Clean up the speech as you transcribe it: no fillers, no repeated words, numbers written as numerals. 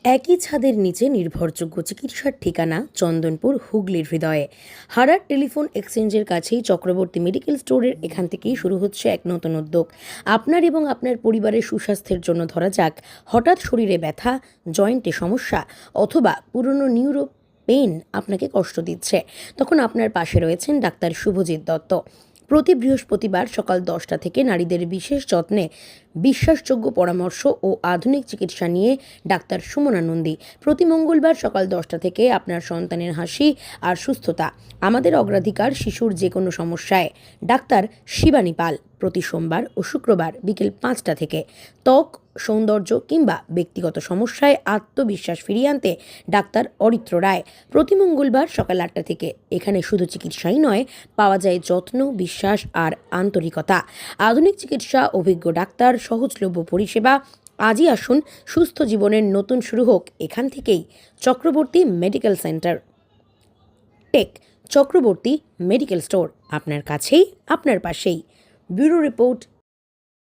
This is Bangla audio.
একই ছাদের নিচে নির্ভরযোগ্য চিকিৎসার ঠিকানা চন্দনপুর হুগলির হৃদয়ে। হারার টেলিফোন এক্সচেঞ্জের কাছেই চক্রবর্তী মেডিকেল স্টোরের এখান থেকেই শুরু হচ্ছে এক নতুন উদ্যোগ। আপনার এবং আপনার পরিবারের সুস্বাস্থ্যের জন্য ধরা যাক হঠাৎ শরীরে ব্যথা, জয়েন্টে সমস্যা অথবা পুরনো নিউরো পেন আপনাকে কষ্ট দিচ্ছে, তখন আপনার পাশে রয়েছেন ডাক্তার শুভজিৎ দত্ত। প্রতি বৃহস্পতিবার সকাল 10টা থেকে নারীদের বিশেষ যত্নে বিশ্বাসযোগ্য পরামর্শ ও আধুনিক চিকিৎসা নিয়ে ডাক্তার সুমনা নন্দী। প্রতি মঙ্গলবার সকাল 10টা থেকে আপনার সন্তানের হাসি আর সুস্থতা আমাদের অগ্রাধিকার। শিশুর যে কোনো সমস্যায় ডাক্তার শিবানী পাল। প্রতি সোমবার ও শুক্রবার বিকেল 5টা থেকে ত্বক, সৌন্দর্য কিংবা ব্যক্তিগত সমস্যায় আত্মবিশ্বাস ফিরিয়ে আনতে ডাক্তার অরিত্র রায়। প্রতি মঙ্গলবার সকাল 8টা থেকে এখানে শুধু চিকিৎসাই নয়, পাওয়া যায় যত্ন, বিশ্বাস আর আন্তরিকতা। আধুনিক চিকিৎসা, অভিজ্ঞ ডাক্তার, সহজলভ্য পরিষেবা। আজই আসুন, সুস্থ জীবনের নতুন শুরু হোক এখান থেকেই। চক্রবর্তী মেডিকেল সেন্টার টেক, চক্রবর্তী মেডিকেল স্টোর, আপনার কাছেই, আপনার পাশেই। Bureau report,